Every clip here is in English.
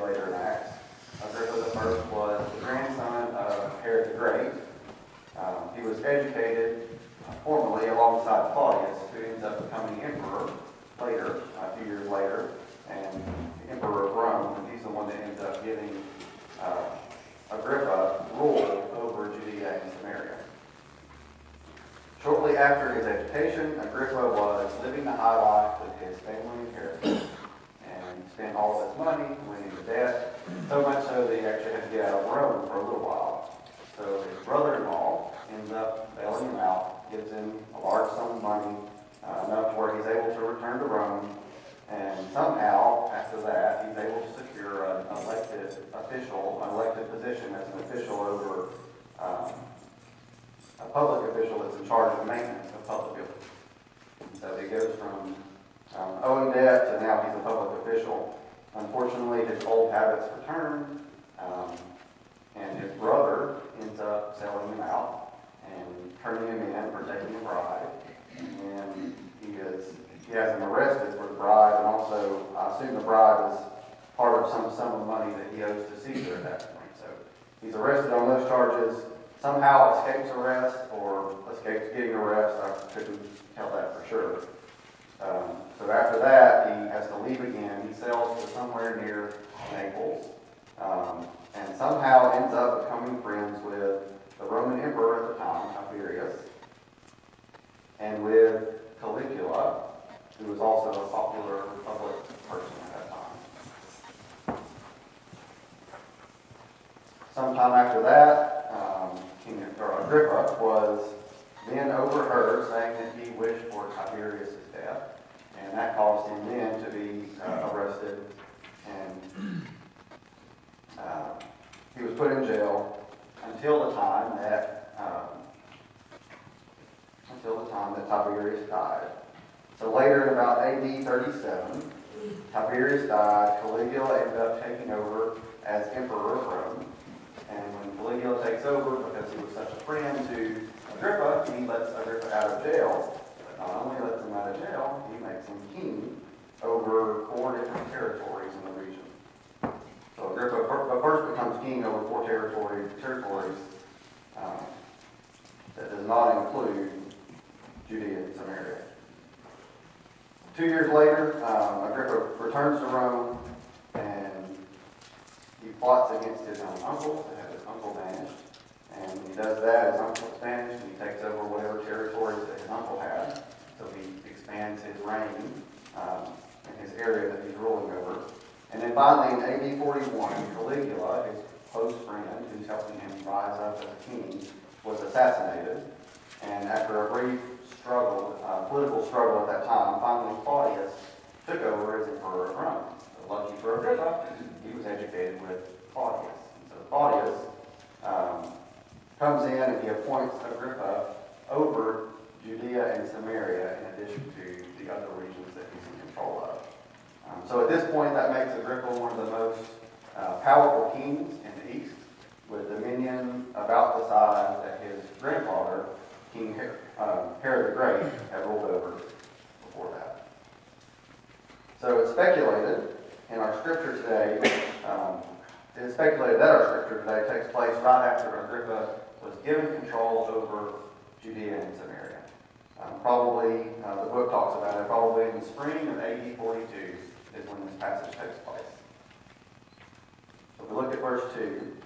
later in Acts. Agrippa the first was the grandson of Herod the Great. He was educated formally alongside Claudius, who ends up becoming emperor later, a few years later, and the emperor of Rome, and he's the one that ends up giving Agrippa rule over Judea and Samaria. Shortly after his education, Agrippa was living the high life with his family inheritance and spent all of his money, went into debt, so much so that he actually had to get out of Rome for a little while. So his brother-in-law ends up bailing him out, gives him a large sum of money, enough to where he's able to return to Rome, and somehow, after that, he's able to secure an elected position as an official over a public official that's in charge of maintenance of public buildings. And so he goes from owing debt to now he's a public official. Unfortunately, his old habits return, and his brother ends up selling him out and turning him in for taking a bribe. And he has him arrested for the bribe, and also I assume the bribe is part of some sum of money that he owes to Caesar at that point. So he's arrested on those charges, somehow escapes arrest or escapes getting arrested. I couldn't tell that for sure. So after that, he has to leave again. He sails to somewhere near Naples, and somehow ends up becoming friends with the Roman emperor at the time, Tiberius, and with Caligula, who was also a popular public person at that time. Sometime after that, Agrippa was then overheard saying that he wished for Tiberius' death, and that caused him then to be arrested, and he was put in jail until the time that Tiberius died. So later, in about AD 37, Tiberius died. Caligula ended up taking over as emperor of Rome. And when Caligula takes over, because he was such a friend to Agrippa, he lets Agrippa out of jail. But not only lets him out of jail, he makes him king over 4 different territories in the region. So Agrippa first becomes king over 4 territories that does not include Judea and Samaria. 2 years later, Agrippa returns to Rome, and he plots against his own uncle to have his uncle banished. And when he does that, his uncle is banished, and he takes over whatever territories that his uncle had. So he expands his reign in his area that he's ruling over. And then finally, in AD 41, Caligula, his close friend, who's helping him rise up as a king, was assassinated. And after a brief political struggle at that time, finally Claudius took over as emperor of Rome. So lucky for Agrippa, he was educated with Claudius. And so Claudius comes in and he appoints Agrippa over Judea and Samaria in addition to the other regions that he's in control of. So at this point, that makes Agrippa one of the most powerful kings in the East, with dominion about the size that his grandfather, King Herod the Great, had ruled over before that. So it's speculated in our scripture today, it is speculated that our scripture today takes place right after Agrippa was given control over Judea and Samaria. Probably, the book talks about it, probably in the spring of AD 42 is when this passage takes place. So if we look at verse 2,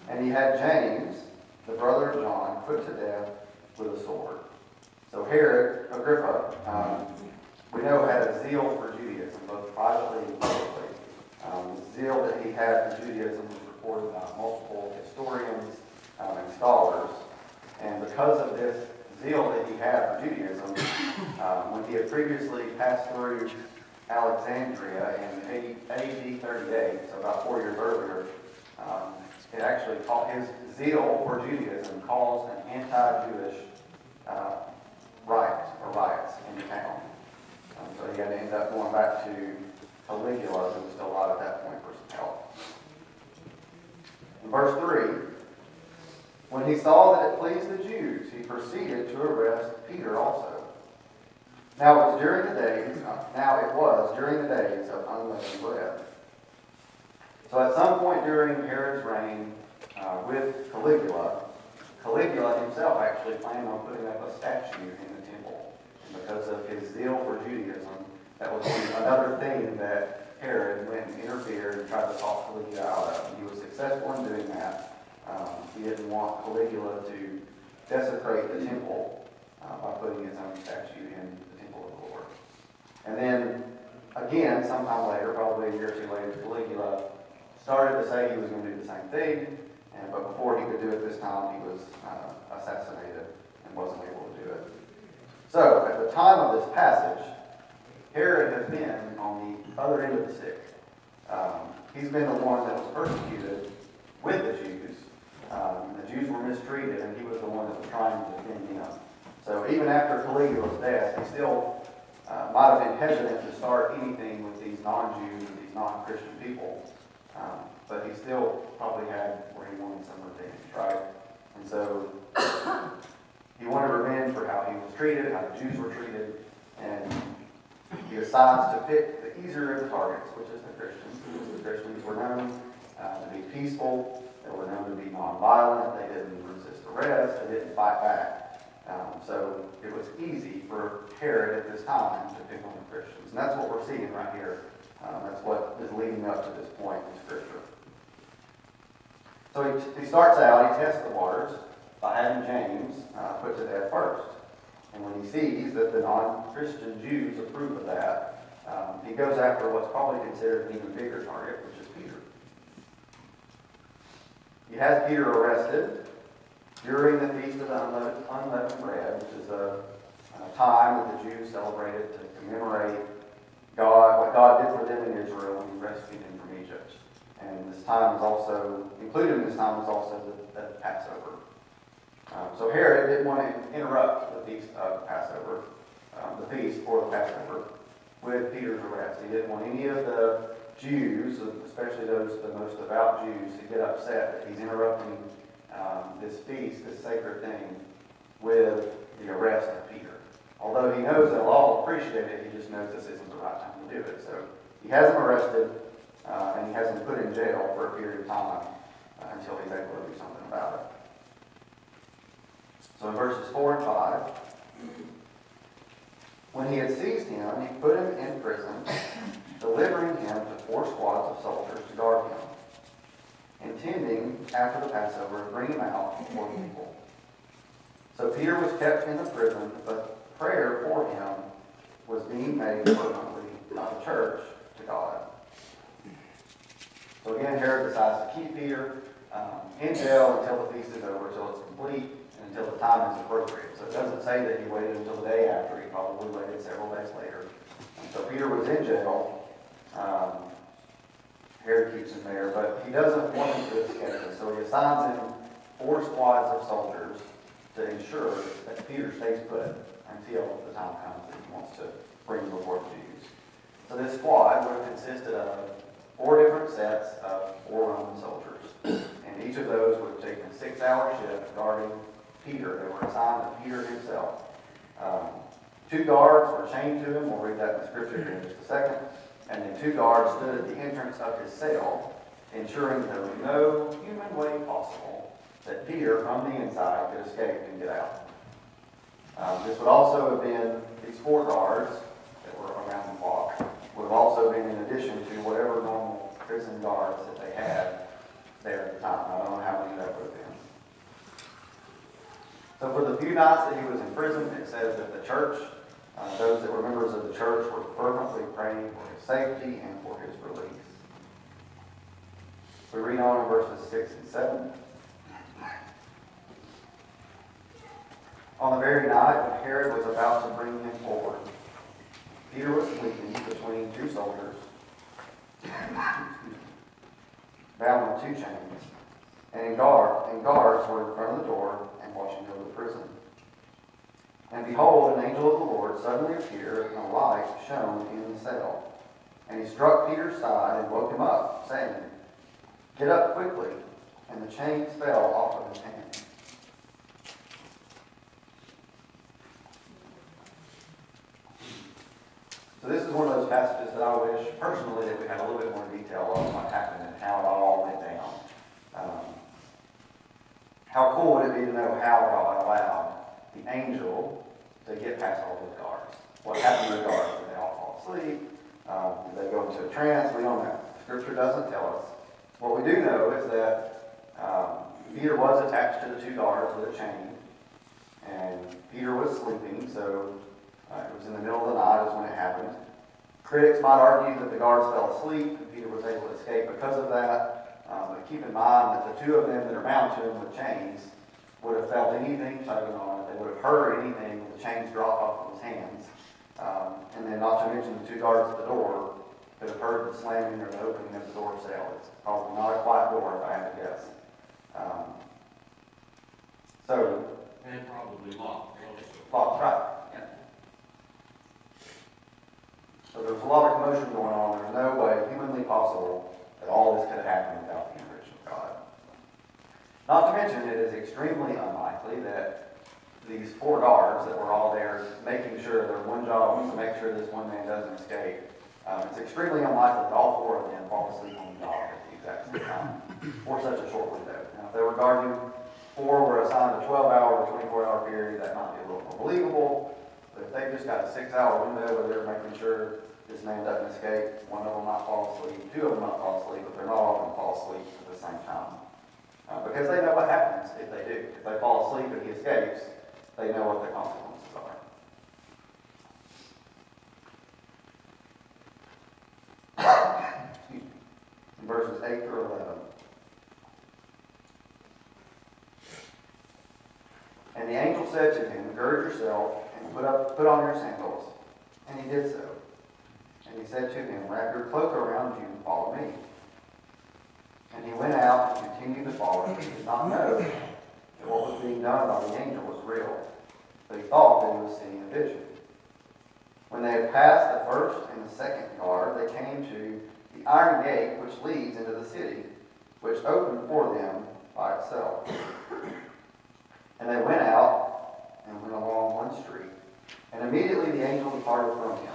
and he had James, the brother of John, put to death with a sword. So Herod, Agrippa, we know had a zeal for Judaism, both privately and publicly. The zeal that he had for Judaism was reported by multiple historians and scholars. And because of this zeal that he had for Judaism, when he had previously passed through Alexandria in AD 38, so about 4 years earlier, it actually his zeal for Judaism caused an anti-Jewish riots in the town. So he had to end up going back to Caligula, who was still alive at that point, for some help. In verse 3, when he saw that it pleased the Jews, he proceeded to arrest Peter also. Now it was during the days of unleavened bread. So at some point during Herod's reign, with Caligula himself actually planned on putting up a statue in the temple. And because of his zeal for Judaism, that was another thing that Herod went and interfered and tried to talk Caligula out of. And he was successful in doing that. He didn't want Caligula to desecrate the temple by putting his own statue in the temple of the Lord. And then, again, sometime later, probably a year or two later, Caligula started to say he was going to do the same thing, but before he could do it this time, he was assassinated and wasn't able to do it. So, at the time of this passage, Herod has been on the other end of the stick. He's been the one that was persecuted with the Jews. The Jews were mistreated, and he was the one that was trying to defend him. So even after Caligula's death, he still might have been hesitant to start anything with these non-Jews and these non-Christian people. But he still probably had where he wanted some revenge, right? And so he wanted revenge for how he was treated, how the Jews were treated, and he decides to pick the easier of the targets, which is the Christians. Because the Christians were known to be peaceful, they were known to be nonviolent, they didn't resist arrest, they didn't fight back. So it was easy for Herod at this time to pick on the Christians. And that's what we're seeing right here. That's what is leading up to this point in Scripture. So he starts out, he tests the waters by having James put to death first. And when he sees that the non-Christian Jews approve of that, he goes after what's probably considered an even bigger target, which is Peter. He has Peter arrested during the Feast of the Unleavened Bread, which is a time that the Jews celebrated to commemorate what God did for them in Israel when he rescued them from Egypt. And this time is also, included in this time is also the Passover. So Herod didn't want to interrupt the feast of Passover, the feast for the Passover, with Peter's arrest. He didn't want any of the Jews, especially those the most devout Jews, to get upset that he's interrupting this feast, this sacred thing, with the arrest of Peter. Although he knows they'll all appreciate it, he just knows this isn't the right time to do it. So he has him arrested, and he has him put in jail for a period of time until he's able to do something about it. So in verses 4 and 5, when he had seized him, he put him in prison, delivering him to 4 squads of soldiers to guard him, intending after the Passover to bring him out before the people. So Peter was kept in the prison, but prayer for him was being made fervently by the church to God. So again, Herod decides to keep Peter in jail until the feast is over, until it's complete, and until the time is appropriate. So it doesn't say that he waited until the day after. He probably waited several days later. And so Peter was in jail. Herod keeps him there, but he doesn't want him to escape. And so he assigns him 4 squads of soldiers to ensure that Peter stays put until the time comes that he wants to bring him before the Jews. So this squad would have consisted of 4 different sets of 4 Roman soldiers. And each of those would have taken a 6-hour shift guarding Peter. They were assigned to Peter himself. 2 guards were chained to him. We'll read that in the scripture here in just a second. And then 2 guards stood at the entrance of his cell, ensuring there was no human way possible that Peter from the inside could escape and get out. This would also have been, these 4 guards that were around the block, would have also been in addition to whatever normal prison guards that they had there at the time. I don't know how many that would have been. So for the few nights that he was in prison, it says that the church, those that were members of the church, were fervently praying for his safety and for his release. We read on in verses 6 and 7. On the very night when Herod was about to bring him forward, Peter was sleeping between 2 soldiers, bound with 2 chains, and guards were in front of the door and watching over the prison. And behold, an angel of the Lord suddenly appeared, and a light shone in the cell. And he struck Peter's side and woke him up, saying, "Get up quickly." And the chains fell off of his hands. So this is one of those passages that I wish personally that we had a little bit more detail on what happened and how it all went down. How cool would it be to know how God allowed the angel to get past all those guards? What happened to the guards? Did they all fall asleep? Did they go into a trance? We don't know. Scripture doesn't tell us. What we do know is that Peter was attached to the two guards with a chain, and Peter was sleeping, so it was in the middle of the night is when it happened. Critics might argue that the guards fell asleep and Peter was able to escape because of that. But keep in mind that the two of them that are bound to him with chains would have felt anything tugging on it. They would have heard anything with the chains drop off of his hands. And then not to mention the two guards at the door could have heard the slamming or the opening of the door cell. It's probably not a quiet door if I had to guess. And probably locked. Locked, right. Yeah. So there's a lot of commotion going on. There's no way humanly possible that all this could have happened without the intervention of God. Not to mention, it is extremely unlikely that these four guards that were all there making sure their one job was to make sure this one man doesn't escape. It's extremely unlikely that all four of them fall asleep on the dog at the exact same time for such a short window. Now, if they were guarding, four were assigned a 12-hour or 24-hour period, that might be a little more believable. But if they've just got a 6-hour window where they're making sure this man doesn't escape, one of them might fall asleep, two of them might fall asleep, but they're not all going to fall asleep at the same time. Because they know what happens if they do. If they fall asleep and he escapes, they know what the consequences are. Excuse me. In verses 8 through 11. And the angel said to him, gird yourself and put on your sandals. And he did so. And he said to him, wrap your cloak around you and follow me. And he went out and continued to follow him. He did not know that what was being done by the angel was real, but he thought that he was seeing a vision. When they had passed the first and the second guard, they came to the iron gate which leads into the city, which opened for them by itself. And they went out and went along one street, and immediately the angel departed from him.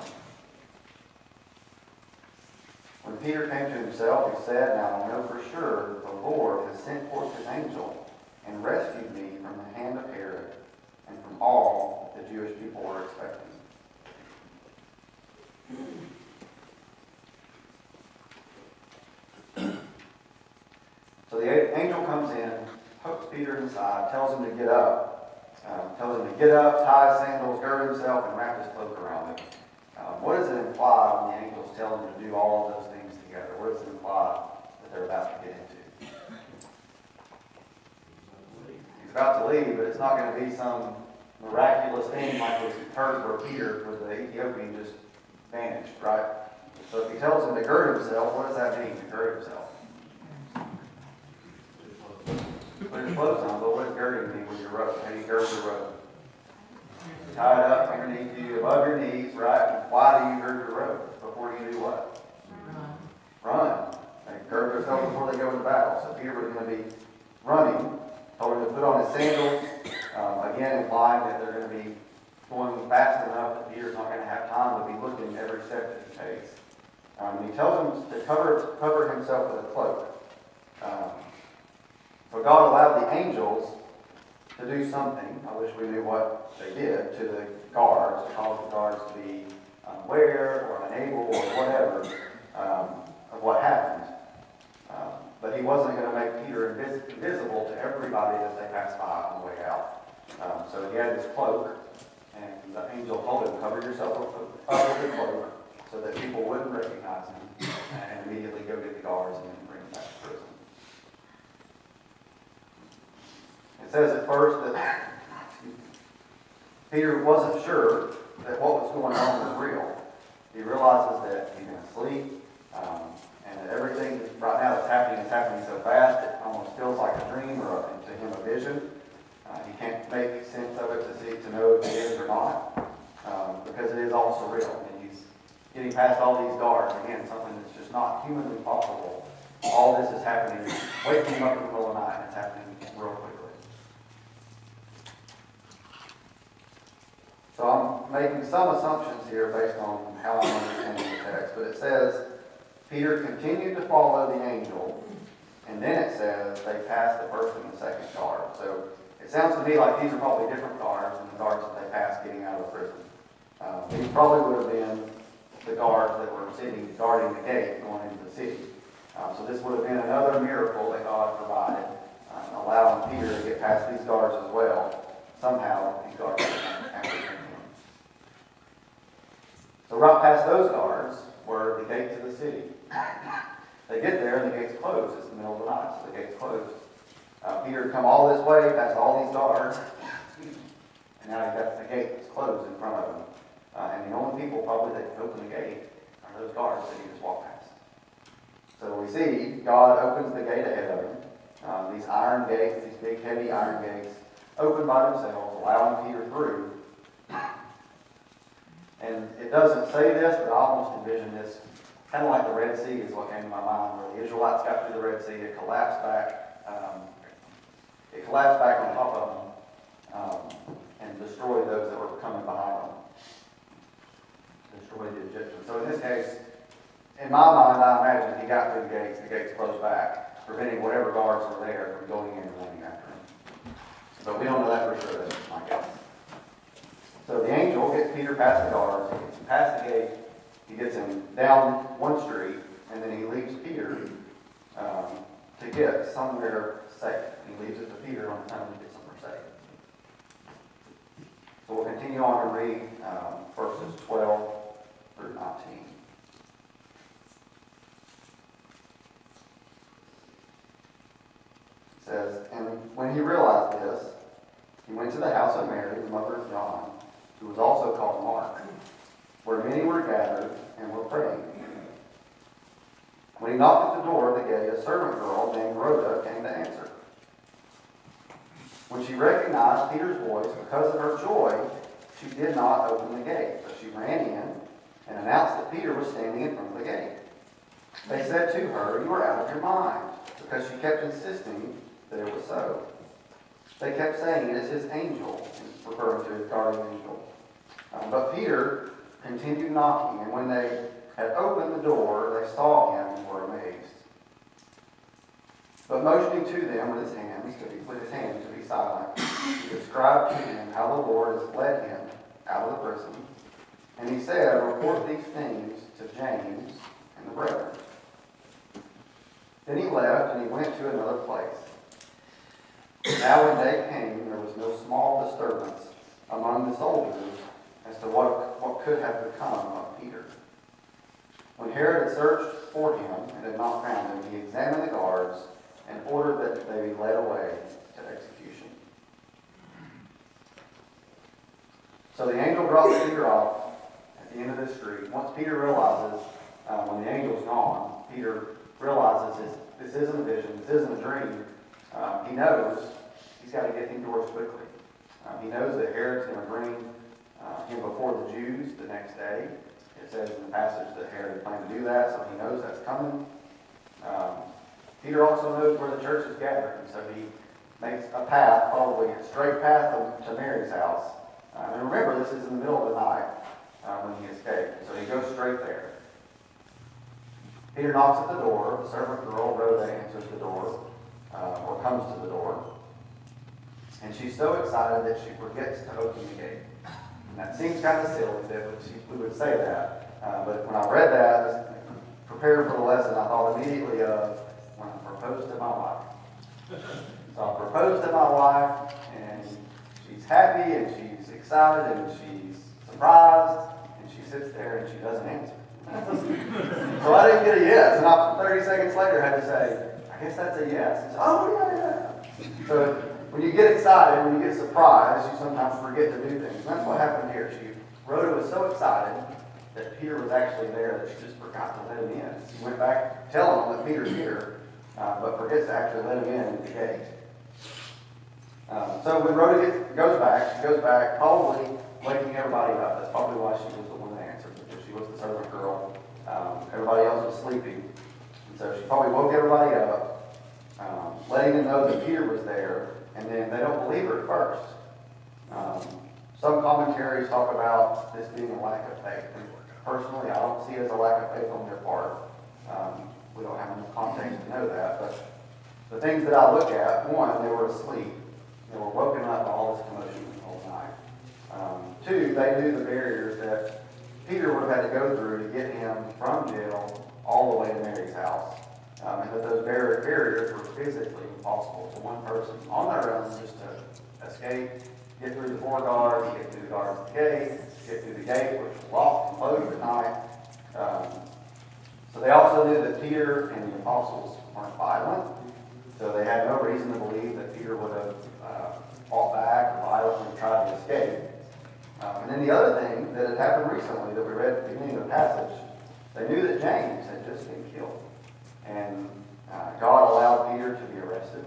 When Peter came to himself, he said, now I know for sure that the Lord has sent forth his angel and rescued me from the hand of Herod and from all that the Jewish people were expecting. So the angel comes in, pokes Peter inside, tells him to get up. Tie his sandals, gird himself, and wrap his cloak around him. What does it imply when the angel's telling him to do all of those things together? What does it imply that they're about to get into? He's about to leave, but it's not going to be some miraculous thing like was occurred where Peter, where the Ethiopian just vanished, right? So if he tells him to gird himself, what does that mean, to gird himself? Put his clothes on, but what does girding mean with your robe? How do you gird your robe? Tie it up underneath you, above your knees, right? Why do you gird your robe? Before you do what? Run. They gird themselves before they go into battle. So Peter was going to be running, told him to put on his sandals, again implying that they're going to be going fast enough that Peter's not going to have time to be looking every step that he takes. He tells him to cover himself with a cloak. So God allowed the angels to do something. I wish we knew what they did to the guards, to cause the guards to be unaware or unable or whatever of what happened. But he wasn't going to make Peter invisible to everybody that they passed by on the way out. So he had his cloak, and the angel told him, cover yourself up with the cloak so that people wouldn't recognize him, and immediately go get the guards and then bring him back to prison. It says at first that Peter wasn't sure that what was going on was real. He realizes that he's been asleep, and that everything right now that's happening is happening so fast it almost feels like a dream or to him a vision. He can't make sense of it to know if it is or not, because it is all surreal. And he's getting past all these guards, again, something that's just not humanly possible. All this is happening, waking him up in the middle of the night, and it's happening real quickly. So making some assumptions here based on how I'm understanding the text, but it says, Peter continued to follow the angel, and then it says they passed the first and the second guard. So it sounds to me like these are probably different guards than the guards that they passed getting out of the prison. These probably would have been the guards that were sitting guarding the gate going into the city. So this would have been another miracle that God provided, allowing Peter to get past these guards as well. Somehow these guards apprehended him. So right past those guards were the gate to the city. They get there and the gate's closed. It's the middle of the night, so the gate's closed. Peter come all this way past all these guards, and now he's got the gate that's closed in front of him. And the only people probably that can open the gate are those guards that he just walked past. So we see God opens the gate ahead of him. These iron gates, these big heavy iron gates, open by themselves, allowing Peter through. And it doesn't say this, but I almost envision this kind of like the Red Sea is what came to my mind, where the Israelites got through the Red Sea, it collapsed back. On top of them and destroyed those that were coming behind them. Destroyed the Egyptians. So in this case, in my mind, I imagine he got through the gates closed back, preventing whatever guards were there from going in and running after him. But we don't know that for sure, that's my guess. So the angel gets Peter past the guards, he gets him past the gate, he gets him down one street, and then he leaves Peter to get somewhere safe. He leaves it to Peter on the time to get somewhere safe. So we'll continue on and read verses 12 through 19. It says, and when he realized this, he went to the house of Mary, the mother of John, who was also called Mark, where many were gathered and were praying. When he knocked at the door of the gate, a servant girl named Rhoda came to answer. When she recognized Peter's voice, because of her joy, she did not open the gate, but she ran in and announced that Peter was standing in front of the gate. They said to her, "You are out of your mind," because she kept insisting that it was so. They kept saying, "It is his angel," referring to his guardian angel. But Peter continued knocking, and when they had opened the door, they saw him and were amazed. But motioning to them with his hand to be silent, he described to them how the Lord has led him out of the prison. And he said, "Report these things to James and the brethren." Then he left and he went to another place. Now when day came, there was no small disturbance among the soldiers as to what could have become of Peter. When Herod had searched for him and had not found him, he examined the guards and ordered that they be led away to execution. So the angel drops Peter off at the end of this street. Once Peter realizes, when the angel's gone, Peter realizes this isn't a vision, this isn't a dream. He knows he's got to get indoors quickly. He knows that Herod's going to bring him before the Jews the next day. It says in the passage that Herod had planned to do that, so he knows that's coming. Peter also knows where the church is gathering, so he makes a path, probably a straight path to Mary's house. And remember, this is in the middle of the night when he escaped, so he goes straight there. Peter knocks at the door. The servant girl, Rhoda, answers the door, or comes to the door. And she's so excited that she forgets to open the gate. And that seems kind of silly that we would say that. But when I read that, prepared for the lesson, I thought immediately of when I proposed to my wife. So I proposed to my wife, and she's happy, and she's excited, and she's surprised, and she sits there and she doesn't answer. So I didn't get a yes, and I, 30 seconds later, had to say, "I guess that's a yes." And so, "Oh, yeah." So when you get excited, when you get surprised, you sometimes forget to do things. And that's what happened here. Rhoda was so excited that Peter was actually there that she just forgot to let him in. She went back telling him that Peter's here, but forgets to actually let him in at the gate. So when Rhoda goes back, probably waking everybody up. That's probably why she was the one that answered, because she was the servant girl. Everybody else was sleeping. And so she probably woke everybody up, letting them know that Peter was there, and then they don't believe her at first. Some commentaries talk about this being a lack of faith. And personally, I don't see it as a lack of faith on their part. We don't have enough context to know that, but the things that I look at, one, they were asleep. They were woken up by all this commotion the whole night. Two, they knew the barriers that Peter would have had to go through to get him from jail all the way to Mary's house. And that those barriers were physically impossible for one person on their own just to escape, get through the 4 guards, get through the guards at the gate, get through the gate, which was locked and closed at night. So they also knew that Peter and the apostles weren't violent, so they had no reason to believe that Peter would have fought back or violently tried to escape. And then the other thing that had happened recently that we read at the beginning of the passage, they knew that James had just been killed. And God allowed Peter to be arrested.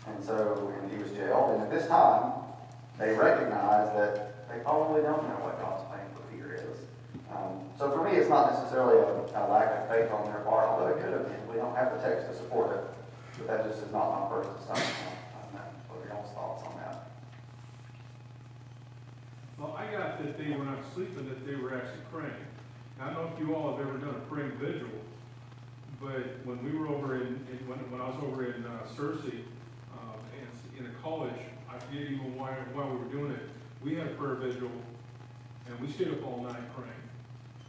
And he was jailed. And at this time, they recognized that they probably don't know what God's plan for Peter is. So for me, it's not necessarily a lack of faith on their part, although it could have been. We don't have the text to support it. But that just is not my first assumption on that. What are y'all's thoughts on that? Well, I got that when I was sleeping, that they were actually praying. I don't know if you all have ever done a praying vigil, but when we were over when I was over in Searcy, in a college, I forget even why we were doing it. We had a prayer vigil, and we stayed up all night praying.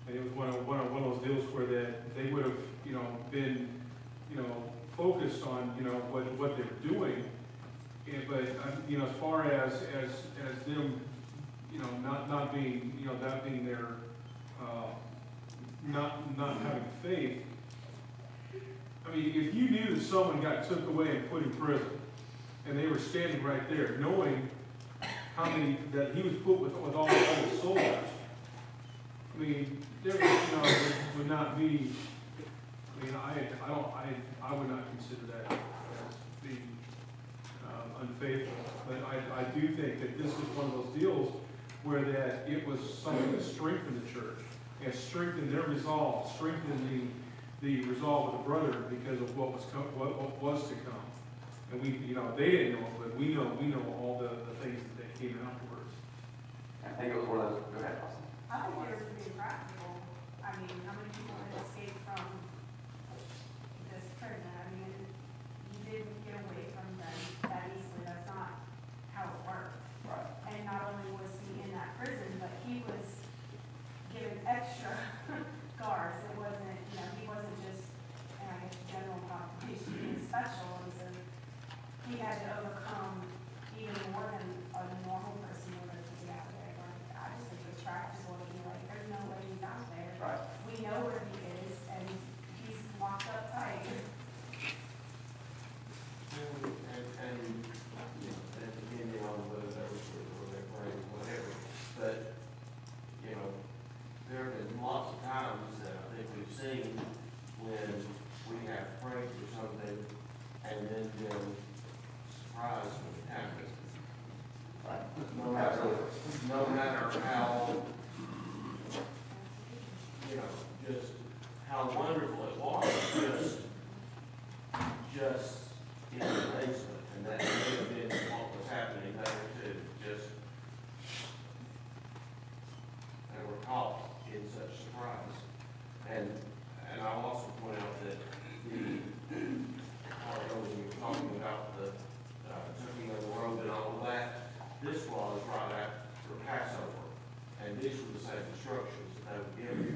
And it was one of those deals where that they would have, been, focused on, what they were doing. But as far as them, not being, that being their, not having faith. I mean, if you knew that someone got took away and put in prison, and they were standing right there, knowing how many that he was put with all the other soldiers, I mean, there would not be. I mean, I would not consider that as being unfaithful. But I do think that this is one of those deals where that it was something that strengthened the church and strengthened their resolve, strengthened the resolve of the brother because of what was to come. And we, they didn't know it, but we know all the things that came afterwards. I think it was one of those. Go ahead, Austin. I think it was pretty practical. I mean, how many people have escaped from this prison? I mean, you didn't get away from them that easily. That's not how it worked. Right. And not only was he in that prison, but he was given extra guards. It wasn't, he wasn't just, I guess, general population. He was special, and so he had to overcome even more than a normal person would have to be out there. I just think it's practical to be like, there's no way he's out there. Right. We know where he is, and he's locked up tight. And depending on whether that was or they're praying, whatever. But, there have been lots of times that I think we've seen when we have prayed for something and then been surprised when it happens. Right. Absolutely. No matter how, just how wonderful it was, just in the basement, and that may have been what was happening there too. Just they were caught in such surprise, and I'll also point out that when you were talking about the turkey on the road and all of that, this was right after Passover, and these were the same instructions that they would give you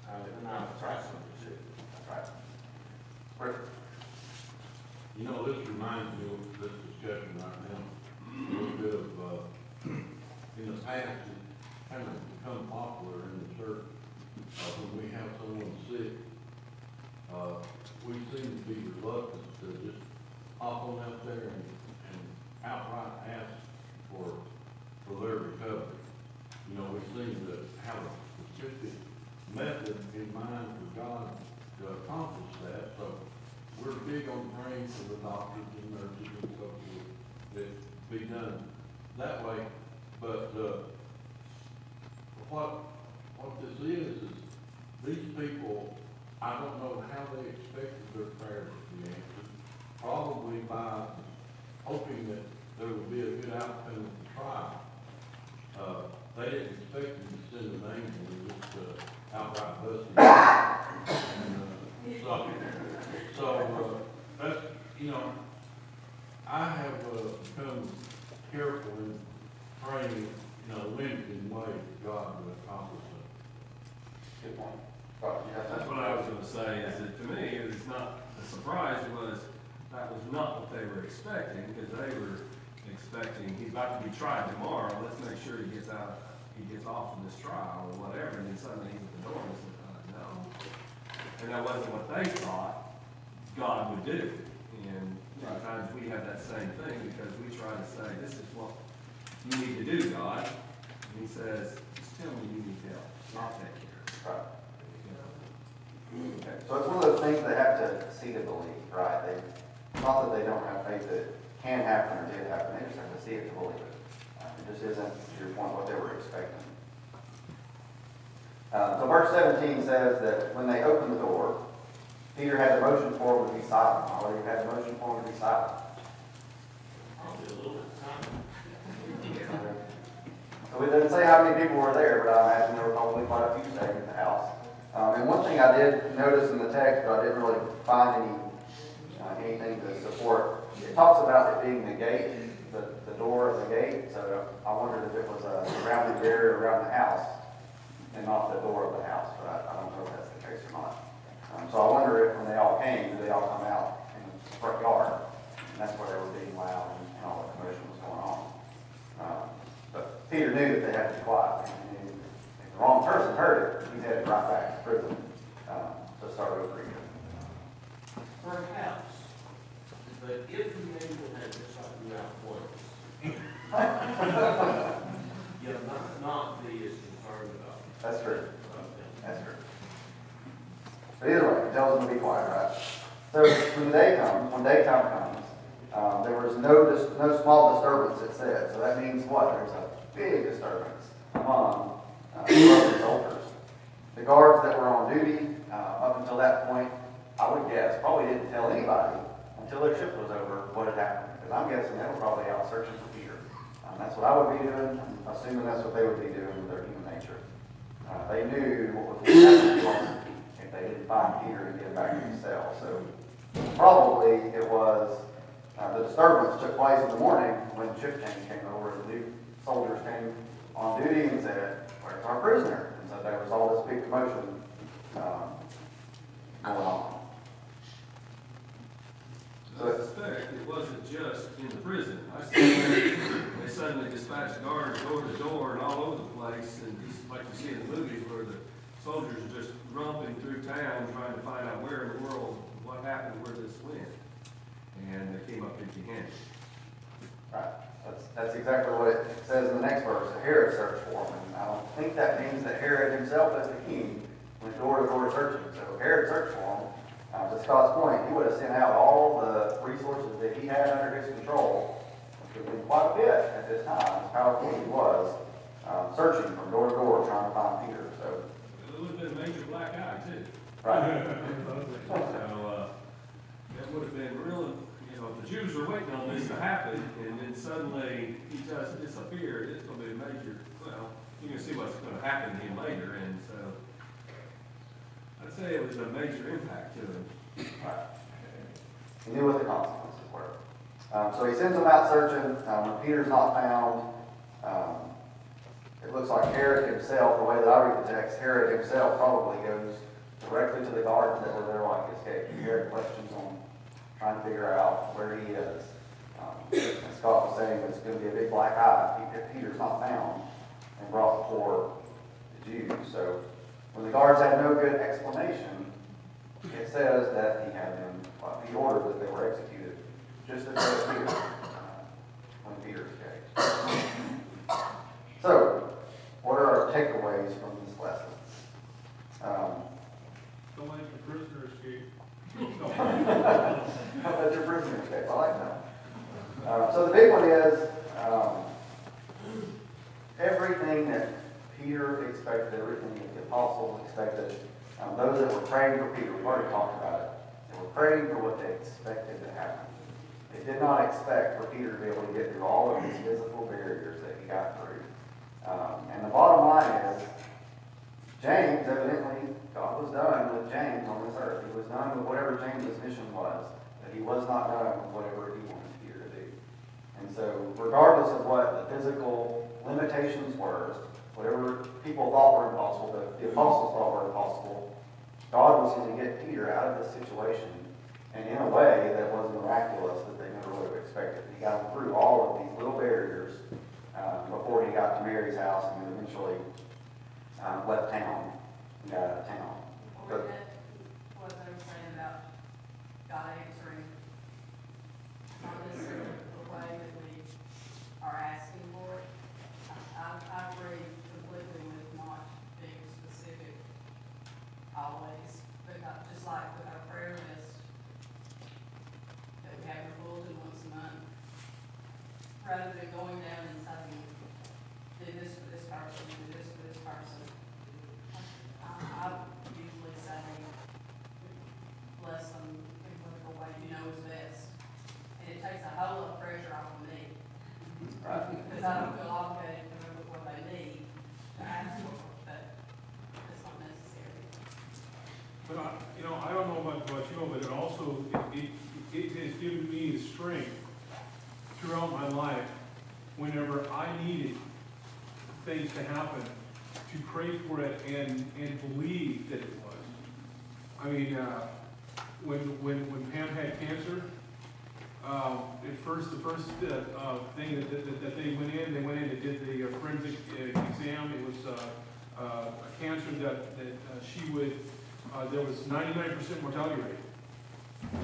the night of Passover too. That's right. Rick? This reminds me of this discussion right now, a little bit of, in the past, it kind of become popular in the church, when we have someone sick, we seem to be reluctant to just hop on out there and outright ask for their recovery. We seem to have a specific method in mind for God to accomplish that, so we're big on praying for the doctors and nurses and so forth that be done that way. But what this is these people, I don't know how they expected their prayers to be answered. Probably by hoping that there would be a good outcome of the trial. they didn't expect him to send an angel, he just, outright busted. That's, you know, I have, become careful in praying in a limited way that God will accomplish it. Good point. Roger, you have That's something? what I was gonna say, is that to me, it was not a surprise, it was, that was not what they were expecting, because they were expecting, he's about to be tried tomorrow, let's make sure he gets off of this trial or whatever, and then suddenly he's at the door, and said, no. And that wasn't what they thought God would do. And sometimes we have that same thing, because we try to say, this is what you need to do, God. And he says, just tell me you need help, I'll take care of it. Right. You know? Okay. So it's one of those things they have to see to believe, right? Not that they don't have faith that it can happen or did happen, they just have to see it to believe it. It just isn't, to your point, what they were expecting. So verse 17 says that when they opened the door, Peter had the motion for him to be silent. Already had the motion for him to be silent. Probably a little bit of time. So it doesn't say how many people were there, but I imagine there were probably quite a few staying at the house. And one thing I did notice in the text, but I didn't really find anything to support, it talks about it being the gate, the door of the gate. So I wondered if it was a surrounding barrier around the house and not the door of the house, but I don't know if that's the case or not. So I wonder if when they all came, did they all come out in the front yard? And that's where they were being loud and all the commotion was going on. But Peter knew that they had to be quiet. And if the wrong person heard it, he headed right back to prison to start over again. Perhaps, but if the angel had just like you out once, you'll not be as concerned about That's true. that. That's true. But either way, he tells them to be quiet, right? So when daytime comes, there was no small disturbance, it said. So that means what? There's a big disturbance among the Roman soldiers. The guards that were on duty up until that point, I would guess, probably didn't tell anybody until their shift was over what had happened. Because I'm guessing they were probably out searching for Peter. That's what I would be doing. I'm assuming that's what they would be doing with their human nature. They knew what was going to happen if they didn't find Peter and get him back in his cell. So probably it was the disturbance took place in the morning when shift change came over. The new soldiers came on duty and said, "Where's our prisoner?" And so there was all this big commotion going on. I suspect it wasn't just in the prison. I suspect they suddenly dispatched guards door to door and all over the place, and just like you see in the movies where the soldiers are just romping through town trying to find out where in the world, what happened, where this went. And they came up empty-handed. Right. That's exactly what it says in the next verse. Herod searched for him. And I don't think that means that Herod himself, as the king, went door to door searching. So Herod searched for him. To Scott's point, he would have sent out all the resources that he had under his control, which would have been quite a bit at this time, as powerful as he was, searching from door to door, trying to find Peter. So It would have been a major black eye, too. right. So, that would have been real, you know, if the Jews were waiting on this to happen, and then suddenly he just disappeared, it's gonna be a major, well, you can see what's gonna happen to him later, and so, I'd say it was a major impact to him. Right. He knew what the consequences were. So he sends them out searching. When Peter's not found, it looks like Herod himself, the way that I read the text, Herod himself probably goes directly to the guards that were there while he escaped. Herod questions on trying to figure out where he is. And Scott was saying it's going to be a big black eye if Peter's not found and brought before the Jews. So when the guards had no good explanation, it says that he ordered that they were executed just as they appeared when Peter escaped. So, what are our takeaways from this lesson? Don't let the prisoner escape. How about your prisoner escape? I like that. So the big one is everything that Peter expected, everything that the apostles expected, those that were praying for Peter, we've already talked about it, they were praying for what they expected to happen. They did not expect for Peter to be able to get through all of these physical barriers that he got through. And the bottom line is, James, evidently, God was done with James on this earth. He was done with whatever James's mission was, but he was not done with whatever he wanted here to do. And so, regardless of what the physical limitations were, whatever people thought were impossible, the apostles thought were impossible, God was going to get Peter out of this situation, and in a way that was miraculous that they never would have expected. He got him through all of these little barriers before he got to Mary's house and then eventually left town and got out of town. Or what they were saying about God answering, not necessarily the way that we are asking for it. I agree completely with not being specific always, but not, just like with our prayer list that we have in the bulletin once a month, rather than going down and saying, do this for this person, do this for this person. I usually say, bless them in whatever way you know is best. And it takes a whole lot of pressure off of me. Right. Because I don't feel obligated to remember what they need to ask for, but it's not necessary. But I don't know about you, but it also, it has given me the strength throughout my life, whenever I needed things to happen, to pray for it and believe that it was. I mean, when Pam had cancer, the first thing that they went in and did the forensic exam. It was a cancer that she would, there was 99% mortality rate.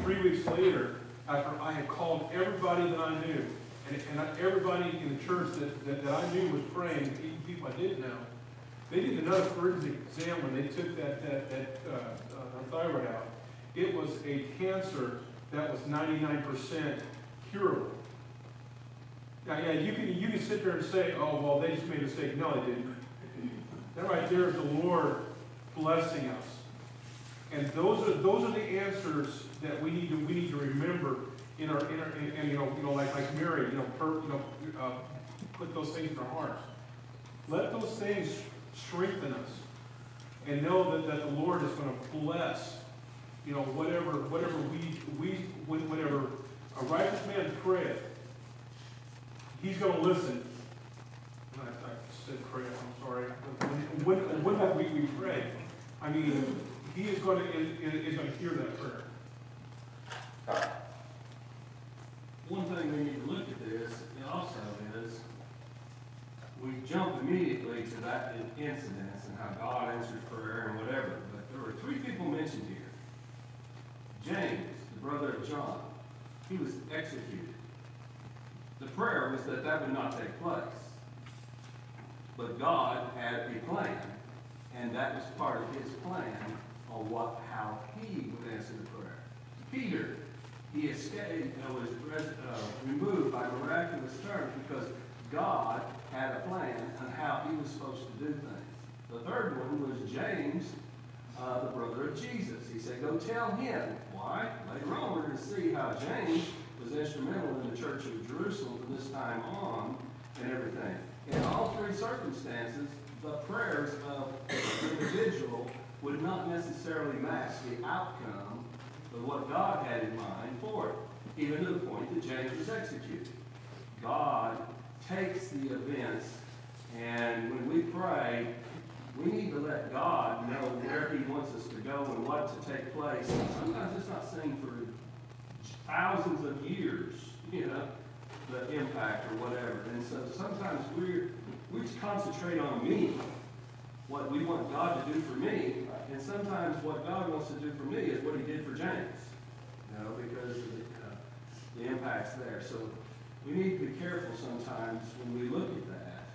3 weeks later, after I had called everybody that I knew, and everybody in the church that I knew was praying, even people I didn't know, they did another forensic exam when they took that thyroid out. It was a cancer that was 99% curable. Now, yeah, you can sit there and say, oh, well, they just made a mistake. No, they didn't. That right there is the Lord blessing us. And those are the answers that we need to remember in our like Mary, put those things in our hearts. Let those things strengthen us, and know that the Lord is going to bless, whatever a righteous man prayeth, He's going to listen. I said pray, I'm sorry. When we pray, I mean, He is going to hear that prayer. One thing we need to look at this also is, we jump immediately to that incident and how God answers prayer and whatever, but there were 3 people mentioned here. James, the brother of John, he was executed. The prayer was that would not take place. But God had a plan, and that was part of His plan on how He would answer the prayer. Peter, he escaped and was removed by miraculous terms because God had a plan on how He was supposed to do things. The third one was James, the brother of Jesus. He said, go tell him. Why? Later on, we're going to see how James was instrumental in the church of Jerusalem from this time on and everything. In all 3 circumstances, the prayers of the individual would not necessarily match the outcome of what God had in mind for it, even to the point that James was executed. God takes the events, and when we pray, we need to let God know where He wants us to go and what to take place. And sometimes it's not saying for thousands of years, the impact or whatever. And so sometimes we just concentrate on me, what we want God to do for me, and sometimes what God wants to do for me is what He did for James, because of the impacts there. So we need to be careful sometimes when we look at that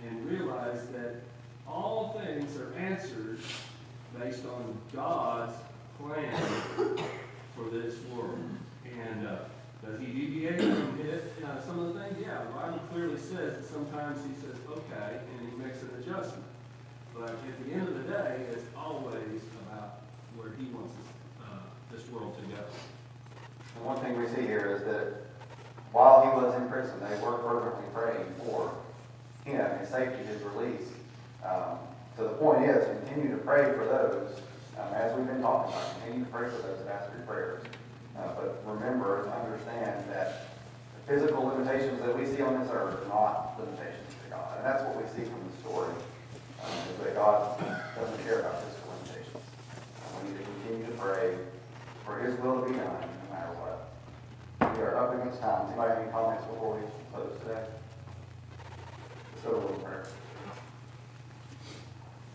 and realize that all things are answered based on God's plan for this world. And does He deviate from some of the things? Yeah, the Bible clearly says that sometimes He says, okay, and He makes an adjustment. But at the end of the day, it's always about where He wants this world to go. And one thing we see here is that while he was in prison, they were fervently praying for his safety, his release. So the point is, continue to pray for those, as we've been talking about, continue to pray for those that ask for your prayers. But remember and understand that the physical limitations that we see on this earth are not limitations to God. And that's what we see from the story, is that God doesn't care about physical limitations. We need to continue to pray for his will to be done, no matter what. We are up against time. Anybody have any comments before we close today? Let's go to a little prayer.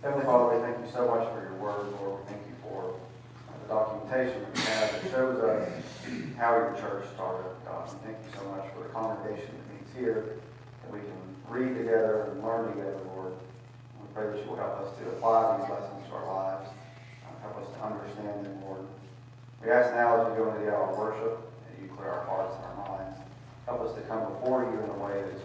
Heavenly Father, we thank you so much for your word, Lord. We thank you for the documentation that we have that shows us how your church started, God. We thank you so much for the congregation that meets here, that we can read together and learn together, Lord. We pray that you will help us to apply these lessons to our lives, help us to understand them, Lord. We ask now as we go into the hour of worship, that you clear our hearts and our minds. Help us to come before you in a way that is